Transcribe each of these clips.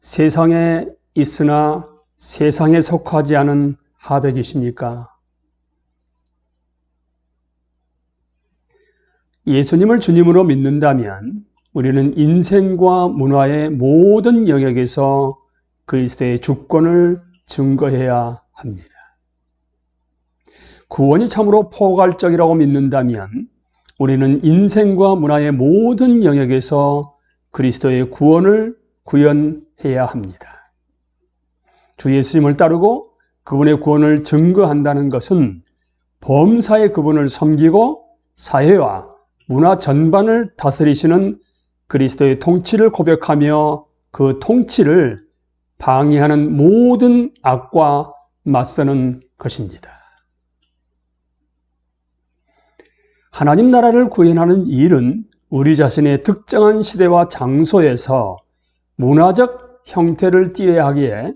세상에 있으나 세상에 속하지 않은 하백이십니까? 예수님을 주님으로 믿는다면 우리는 인생과 문화의 모든 영역에서 그리스도의 주권을 증거해야 합니다. 구원이 참으로 포괄적이라고 믿는다면 우리는 인생과 문화의 모든 영역에서 그리스도의 구원을 구현해야 합니다. 주 예수님을 따르고 그분의 구원을 증거한다는 것은 범사의 그분을 섬기고 사회와 문화 전반을 다스리시는 그리스도의 통치를 고백하며 그 통치를 방해하는 모든 악과 맞서는 것입니다. 하나님 나라를 구현하는 일은 우리 자신의 특정한 시대와 장소에서 문화적 형태를 띠어야 하기에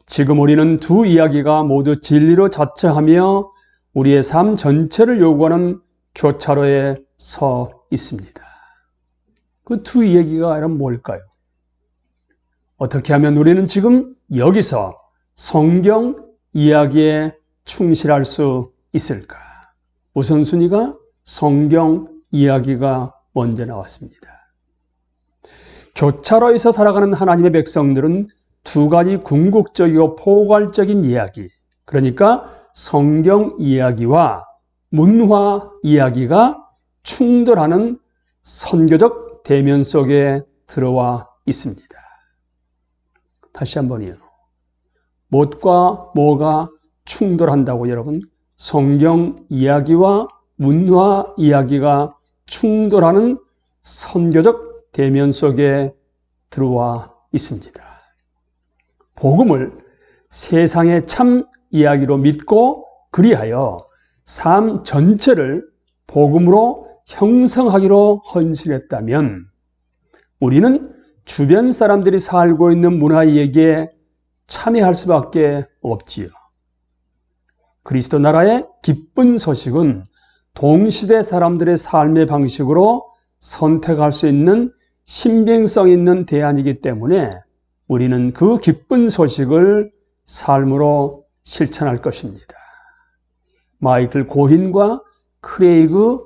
지금 우리는 두 이야기가 모두 진리로 자처하며 우리의 삶 전체를 요구하는 교차로에 서 있습니다. 그 두 이야기가 이런 뭘까요? 어떻게 하면 우리는 지금 여기서 성경 이야기에 충실할 수 있을까? 우선순위가 성경 이야기가 먼저 나왔습니다. 교차로에서 살아가는 하나님의 백성들은 두 가지 궁극적이고 포괄적인 이야기, 그러니까 성경 이야기와 문화 이야기가 충돌하는 선교적 대면 속에 들어와 있습니다. 다시 한번요. 무엇과 뭐가 충돌한다고 여러분? 성경 이야기와 문화 이야기가 충돌하는 선교적 대면 속에 들어와 있습니다. 복음을 세상의 참 이야기로 믿고 그리하여 삶 전체를 복음으로 형성하기로 헌신했다면 우리는 주변 사람들이 살고 있는 문화 얘기에 참여할 수밖에 없지요. 그리스도 나라의 기쁜 소식은 동시대 사람들의 삶의 방식으로 선택할 수 있는 신빙성 있는 대안이기 때문에 우리는 그 기쁜 소식을 삶으로 실천할 것입니다. 마이클 고힌과 크레이그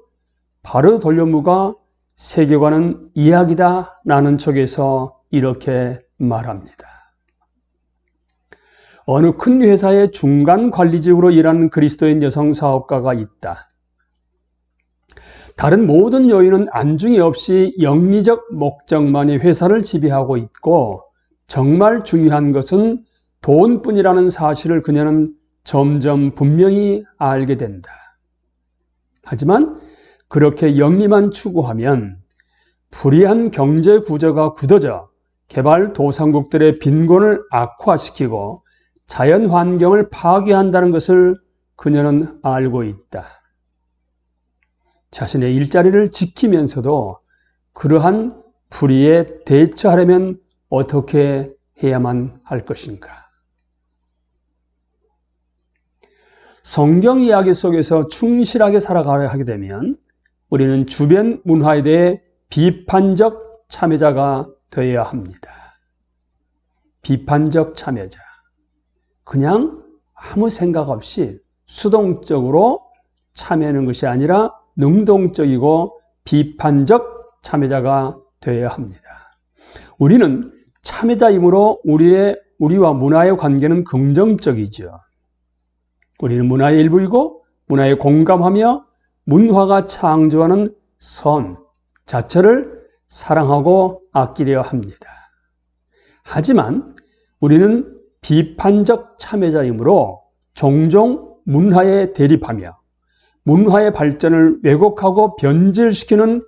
바르돌리무가 세계관은 이야기다 라는 쪽에서 이렇게 말합니다. 어느 큰 회사의 중간 관리직으로 일하는 그리스도인 여성 사업가가 있다. 다른 모든 요인은 안중에 없이 영리적 목적만이 회사를 지배하고 있고 정말 중요한 것은 돈뿐이라는 사실을 그녀는 점점 분명히 알게 된다. 하지만 그렇게 영리만 추구하면 불의한 경제 구조가 굳어져 개발도상국들의 빈곤을 악화시키고 자연 환경을 파괴한다는 것을 그녀는 알고 있다. 자신의 일자리를 지키면서도 그러한 불의에 대처하려면 어떻게 해야만 할 것인가? 성경 이야기 속에서 충실하게 살아가려 하게 되면 우리는 주변 문화에 대해 비판적 참여자가 되어야 합니다. 비판적 참여자. 그냥 아무 생각 없이 수동적으로 참여하는 것이 아니라 능동적이고 비판적 참여자가 되어야 합니다. 우리는 참여자이므로 우리와 문화의 관계는 긍정적이죠. 우리는 문화의 일부이고 문화에 공감하며 문화가 창조하는 선 자체를 사랑하고 아끼려 합니다. 하지만 우리는 비판적 참여자이므로 종종 문화에 대립하며 문화의 발전을 왜곡하고 변질시키는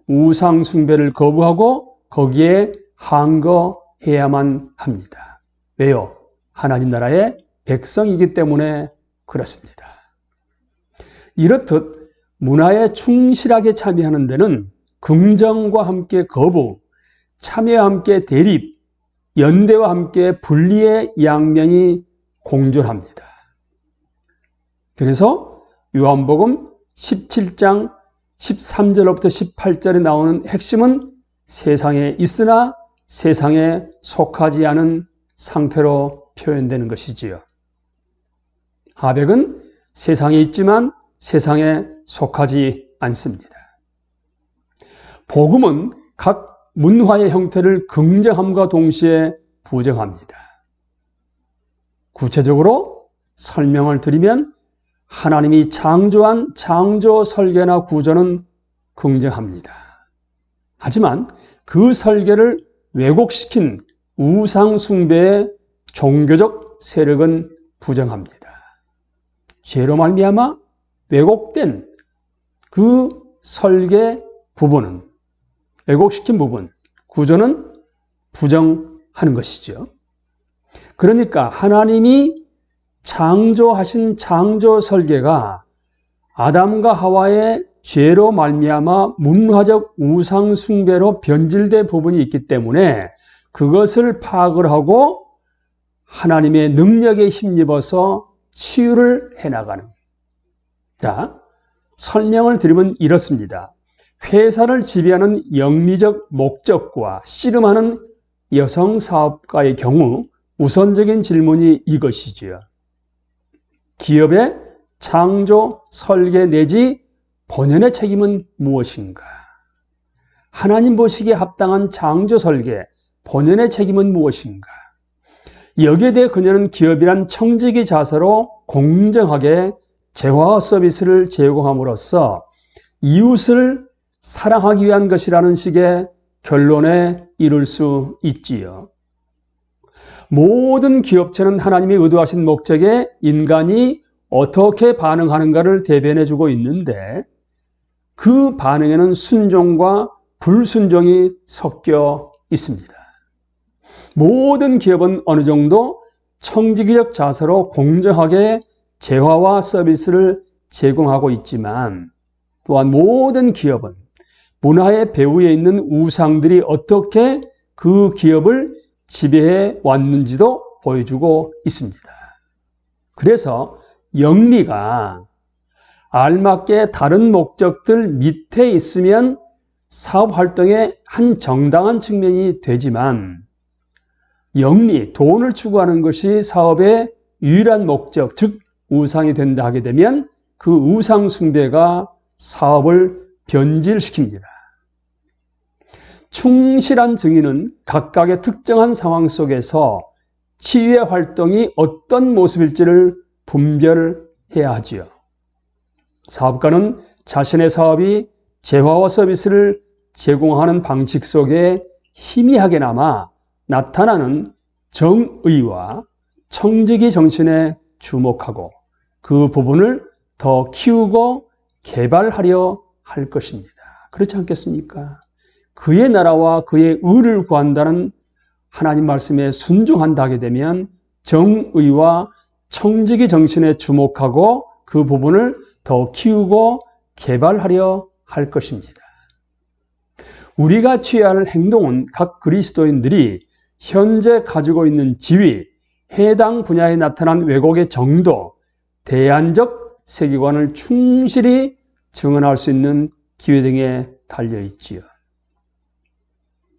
우상 숭배를 거부하고 거기에 항거해야만 합니다. 왜요? 하나님 나라의 백성이기 때문에 그렇습니다. 이렇듯 문화에 충실하게 참여하는 데는 긍정과 함께 거부, 참여와 함께 대립, 연대와 함께 분리의 양면이 공존합니다. 그래서 요한복음 17장 13절부터 18절에 나오는 핵심은 세상에 있으나 세상에 속하지 않은 상태로 표현되는 것이지요. 하백은 세상에 있지만 세상에 속하지 않습니다. 복음은 각 문화의 형태를 긍정함과 동시에 부정합니다. 구체적으로 설명을 드리면 하나님이 창조한 창조 설계나 구조는 긍정합니다. 하지만 그 설계를 왜곡시킨 우상 숭배의 종교적 세력은 부정합니다. 죄로 말미암아 왜곡된 그 설계 부분은, 왜곡시킨 부분, 구조는 부정하는 것이죠. 그러니까 하나님이 창조하신 창조 설계가 아담과 하와의 죄로 말미암아 문화적 우상 숭배로 변질된 부분이 있기 때문에 그것을 파악을 하고 하나님의 능력에 힘입어서 치유를 해나가는. 자, 설명을 드리면 이렇습니다. 회사를 지배하는 영리적 목적과 씨름하는 여성 사업가의 경우 우선적인 질문이 이것이지요. 기업의 창조, 설계 내지 본연의 책임은 무엇인가? 하나님 보시기에 합당한 창조 설계, 본연의 책임은 무엇인가? 여기에 대해 그녀는 기업이란 청지기 자세로 공정하게 재화 서비스를 제공함으로써 이웃을 사랑하기 위한 것이라는 식의 결론에 이를 수 있지요. 모든 기업체는 하나님이 의도하신 목적에 인간이 어떻게 반응하는가를 대변해주고 있는데 그 반응에는 순종과 불순종이 섞여 있습니다. 모든 기업은 어느 정도 청지기적 자세로 공정하게 재화와 서비스를 제공하고 있지만 또한 모든 기업은 문화의 배후에 있는 우상들이 어떻게 그 기업을 지배해 왔는지도 보여주고 있습니다. 그래서 영리가 알맞게 다른 목적들 밑에 있으면 사업 활동의 한 정당한 측면이 되지만 영리, 돈을 추구하는 것이 사업의 유일한 목적, 즉 우상이 된다 하게 되면 그 우상 숭배가 사업을 변질시킵니다. 충실한 증인은 각각의 특정한 상황 속에서 치유의 활동이 어떤 모습일지를 분별해야 하지요. 사업가는 자신의 사업이 재화와 서비스를 제공하는 방식 속에 희미하게나마 나타나는 정의와 청지기 정신에 주목하고 그 부분을 더 키우고 개발하려 할 것입니다. 그렇지 않겠습니까? 그의 나라와 그의 의를 구한다는 하나님 말씀에 순종한다 하게 되면 정의와 청지기 정신에 주목하고 그 부분을 더 키우고 개발하려 할 것입니다. 우리가 취해야 할 행동은 각 그리스도인들이 현재 가지고 있는 지위, 해당 분야에 나타난 왜곡의 정도, 대안적 세계관을 충실히 증언할 수 있는 기회 등에 달려 있지요.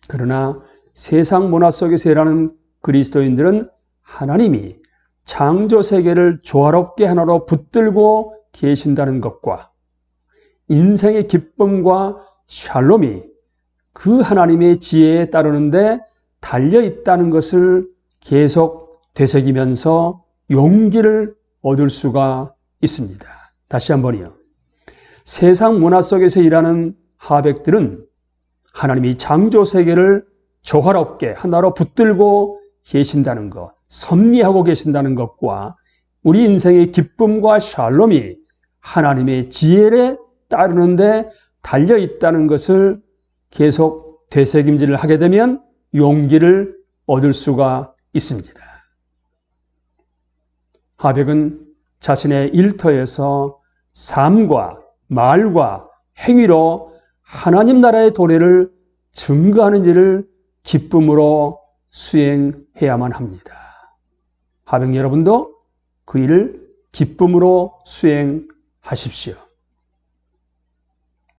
그러나 세상 문화 속에서 일하는 그리스도인들은 하나님이 창조 세계를 조화롭게 하나로 붙들고 계신다는 것과 인생의 기쁨과 샬롬이 그 하나님의 지혜에 따르는데 달려 있다는 것을 계속 되새기면서 용기를 얻을 수가 있습니다. 다시 한번요. 세상 문화 속에서 일하는 하백들은 하나님이 창조 세계를 조화롭게 하나로 붙들고 계신다는 것, 섭리하고 계신다는 것과 우리 인생의 기쁨과 샬롬이 하나님의 지혜에 따르는데 달려 있다는 것을 계속 되새김질을 하게 되면 용기를 얻을 수가 있습니다. 하백은 자신의 일터에서 삶과 말과 행위로 하나님 나라의 도래를 증거하는 일을 기쁨으로 수행해야만 합니다. 하백 여러분도 그 일을 기쁨으로 수행하십시오.